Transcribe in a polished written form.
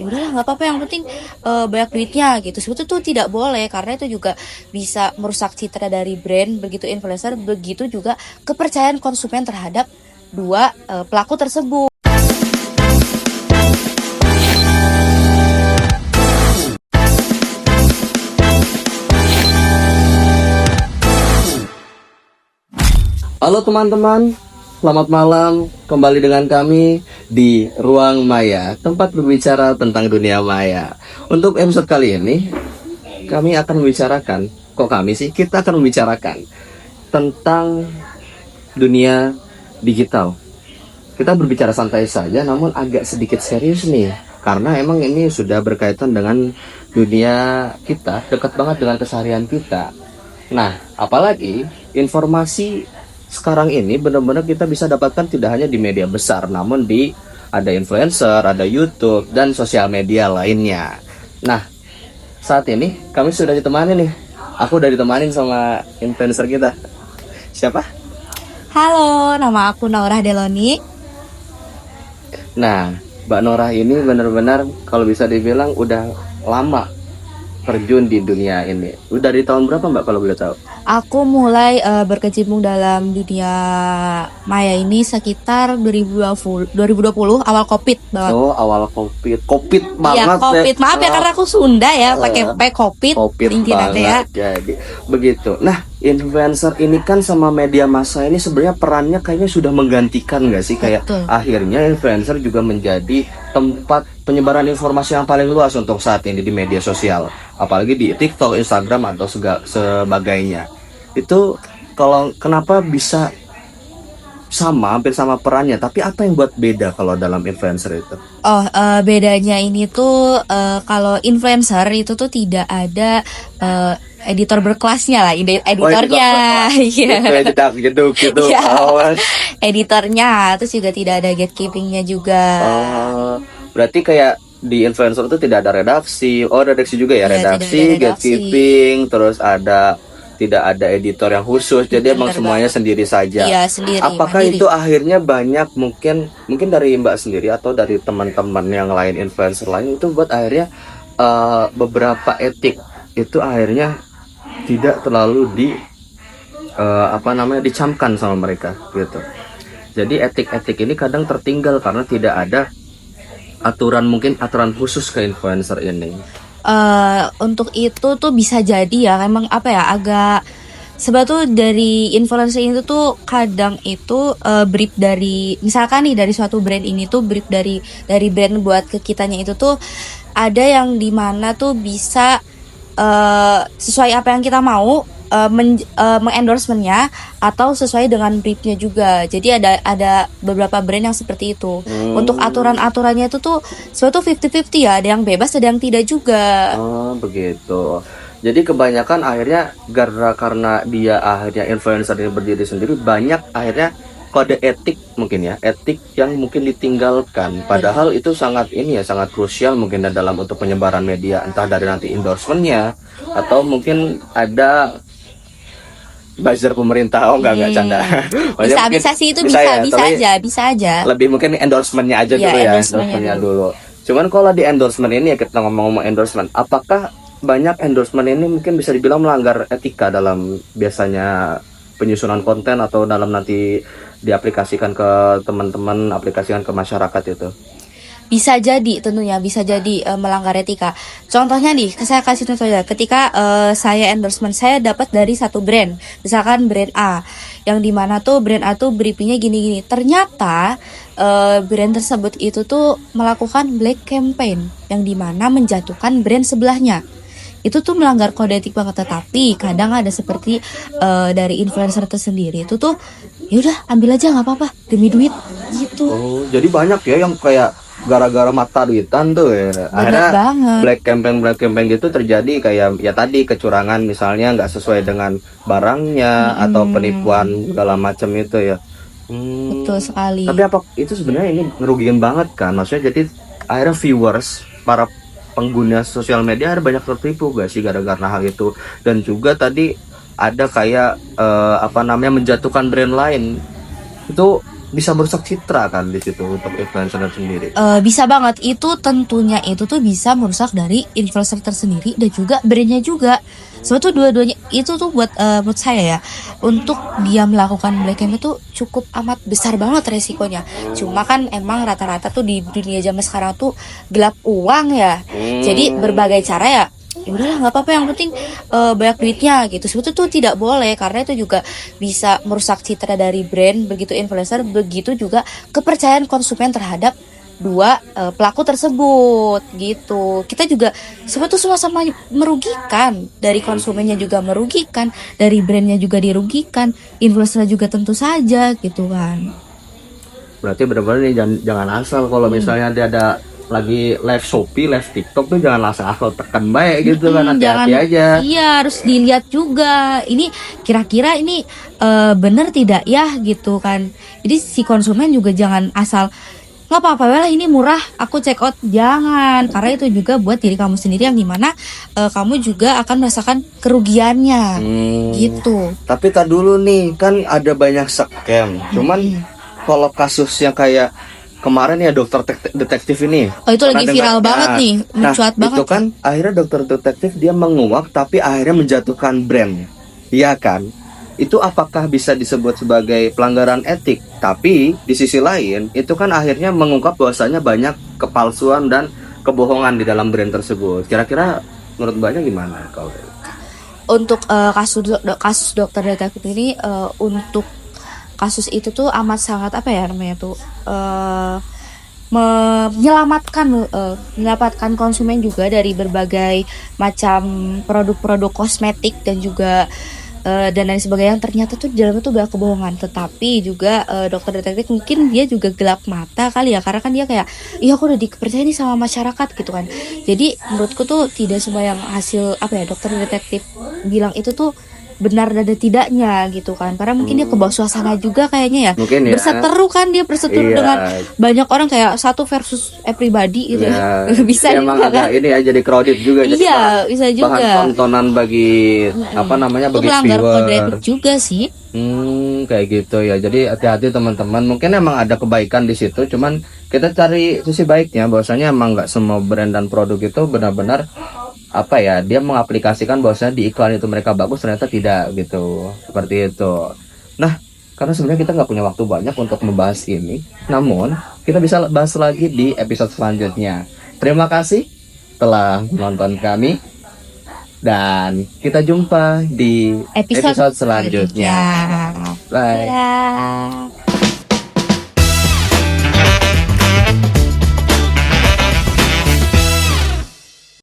ya udahlah nggak apa-apa, yang penting banyak duitnya gitu. Sebetulnya itu tidak boleh, karena itu juga bisa merusak citra dari brand, begitu influencer, begitu juga kepercayaan konsumen terhadap dua pelaku tersebut. Halo teman-teman, selamat malam. Kembali dengan kami di Ruang Maya, tempat berbicara tentang dunia maya. Untuk episode kali ini, kami akan membicarakan, kita akan membicarakan tentang dunia digital. Kita berbicara santai saja, namun agak sedikit serius nih, karena emang ini sudah berkaitan dengan dunia kita, dekat banget dengan keseharian kita. Nah, apalagi informasi sekarang ini benar-benar kita bisa dapatkan tidak hanya di media besar, namun di ada influencer, ada YouTube, dan sosial media lainnya. Nah, saat ini kami sudah ditemani nih. Aku udah ditemanin sama influencer kita. Siapa? Halo, nama aku Naurah Deloni. Nah, Mbak Norah ini benar-benar kalau bisa dibilang udah lama terjun di dunia ini. Udah dari tahun berapa Mbak kalau boleh tahu? Aku mulai berkecimpung dalam dunia maya ini sekitar 2020 awal Covid banget. Oh, awal Covid Iya, banget Covid. Maaf ya, karena aku Sunda ya, pakai P Covid. Covid intinya teh ya. banget. Jadi begitu. Nah, influencer ini kan sama media massa ini sebenarnya perannya kayaknya sudah menggantikan nggak sih? Kayak Betul. akhirnya influencer juga menjadi tempat penyebaran informasi yang paling luas untuk saat ini di media sosial, apalagi di TikTok, Instagram atau sebagainya. Itu kalau kenapa bisa hampir sama perannya, tapi apa yang buat beda kalau dalam influencer itu? Oh, bedanya ini tuh kalau influencer itu tuh tidak ada editor berkelasnya lah, editornya. Iya. Gitu. Iya. Oh, Editornya, terus juga tidak ada gatekeepingnya juga. oh, berarti kayak di influencer itu tidak ada redaksi. Oh, redaksi juga ya, Iya, tidak redaksi, ada redaksi. gatekeeping, terus tidak ada editor yang khusus. Jadi emang Bener semuanya banget. sendiri saja. Iya, sendiri, Apakah mandiri. itu akhirnya banyak mungkin dari Mbak sendiri atau dari teman-teman yang lain influencer lain itu buat akhirnya beberapa etik itu akhirnya tidak terlalu dicamkan sama mereka gitu. Jadi etik-etik ini kadang tertinggal karena tidak ada aturan khusus ke influencer ini. Untuk itu tuh bisa jadi ya, emang apa ya, agak sebetulnya dari influencer itu tuh kadang itu brief dari, misalkan nih, dari suatu brand ini tuh brief dari brand buat ke kitanya itu tuh ada yang dimana tuh bisa sesuai apa yang kita mau, mengendorsementnya atau sesuai dengan briefnya juga. Jadi ada beberapa brand yang seperti itu. Untuk aturan-aturannya itu tuh suatu 50-50 ya, ada yang bebas, ada yang tidak juga. Oh, begitu. Jadi kebanyakan akhirnya karena dia akhirnya influencer ini berdiri sendiri, banyak akhirnya kode etik mungkin ya, etik yang mungkin ditinggalkan. Padahal itu sangat krusial mungkin dalam untuk penyebaran media, entah dari nanti endorsementnya atau mungkin ada buzzer pemerintah. Oh enggak canda. Maksudnya Bisa mungkin sih, itu ya, bisa tapi aja. lebih mungkin endorsementnya aja Ya, dulu ya, endorsementnya dulu. Cuman kalau di endorsement ini ya, kita ngomong-ngomong endorsement, apakah banyak endorsement ini mungkin bisa dibilang melanggar etika dalam biasanya penyusunan konten atau dalam nanti diaplikasikan ke teman-teman, aplikasikan ke masyarakat itu? Bisa jadi, tentunya bisa jadi melanggar etika. Contohnya nih, saya kasih contoh ya. Ketika saya endorsement, saya dapat dari satu brand, misalkan brand A, yang dimana tuh brand A tuh briefingnya gini-gini. Ternyata brand tersebut itu tuh melakukan black campaign, yang dimana menjatuhkan brand sebelahnya. Itu tuh melanggar kode etik banget. Tetapi kadang ada seperti dari influencer tersendiri itu tuh, yaudah ambil aja, nggak apa-apa, demi duit gitu. Oh, jadi banyak ya yang kayak gara-gara mata duitan tuh ya, akhirnya banget. black campaign gitu terjadi, kayak ya tadi kecurangan misalnya, nggak sesuai dengan barangnya atau penipuan segala macam itu ya. Betul sekali. Tapi apa itu sebenarnya ini ngerugiin banget kan? Maksudnya jadi akhirnya viewers, para pengguna sosial media akhirnya banyak tertipu gak sih gara-gara hal itu? Dan juga tadi ada kayak menjatuhkan brand lain. Itu bisa merusak citra kan di situ untuk influencer sendiri. Bisa banget, itu tentunya itu tuh bisa merusak dari influencer tersendiri dan juga brandnya juga. Sebetulnya dua-duanya itu tuh buat menurut saya ya, untuk dia melakukan black campaign itu cukup amat besar banget resikonya. Cuma kan emang rata-rata tuh di dunia zaman sekarang tuh gelap uang ya. Jadi berbagai cara ya, ya udahlah nggak apa-apa, yang penting banyak duitnya gitu. Sebetulnya tuh tidak boleh, karena itu juga bisa merusak citra dari brand, begitu influencer, begitu juga kepercayaan konsumen terhadap dua pelaku tersebut gitu. Kita juga sebetulnya sama-sama merugikan, dari konsumennya juga merugikan, dari brandnya juga dirugikan, influencer juga tentu saja gitu kan. Berarti benar-benar nih jangan asal kalau misalnya dia ada lagi live Shopee, live TikTok tuh jangan asal tekan baik gitu kan, hati-hati Jangan, aja. iya harus dilihat juga. Ini kira-kira ini bener tidak ya gitu kan. Jadi si konsumen juga jangan asal nggak apa-apa lah ini murah aku check out, jangan, karena itu juga buat diri kamu sendiri yang dimana kamu juga akan merasakan kerugiannya gitu. Tapi tak dulu nih, kan ada banyak scam. Cuman kalau kasus yang kayak kemarin ya dokter detektif ini, Oh itu lagi pernah viral dengar? banget Nah, nih, mencuat banget. itu kan akhirnya dokter detektif dia menguak tapi akhirnya menjatuhkan brand, iya kan? Itu apakah bisa disebut sebagai pelanggaran etik? Tapi di sisi lain itu kan akhirnya mengungkap bahwasanya banyak kepalsuan dan kebohongan di dalam brand tersebut. Kira-kira menurut Mbaknya gimana kalau? Untuk kasus dokter detektif ini, untuk kasus itu tuh amat sangat apa ya namanya tuh, menyelamatkan konsumen juga dari berbagai macam produk-produk kosmetik dan juga dan lain sebagainya, yang ternyata tuh di dalamnya tuh gak kebohongan. Tetapi juga dokter detektif mungkin dia juga gelap mata kali ya, karena kan dia kayak iya aku udah dipercaya nih sama masyarakat gitu kan. Jadi menurutku tuh tidak semua yang hasil apa ya dokter detektif bilang itu tuh benar dan tidaknya gitu kan, karena mungkin dia kebawa suasana juga kayaknya ya, Mungkin ya. berseteru kan, dia berseteru Iya. dengan banyak orang kayak satu versus everybody gitu ya. Bisa emang juga agak kan. ini ya jadi crowded juga, jadi Iya bisa bahan juga, tontonan bagi apa namanya, itu bagi melanggar kode viewer. etik juga sih. Kayak gitu ya. Jadi hati-hati teman-teman. Mungkin emang ada kebaikan di situ, cuman kita cari sisi baiknya bahwasanya emang nggak semua brand dan produk itu benar-benar apa ya, dia mengaplikasikan bahwasanya di iklan itu mereka bagus, ternyata tidak gitu. Seperti itu. Nah, karena sebenarnya kita nggak punya waktu banyak untuk membahas ini, namun kita bisa bahas lagi di episode selanjutnya. Terima kasih telah menonton kami, dan kita jumpa di episode selanjutnya. Bye. Dadah.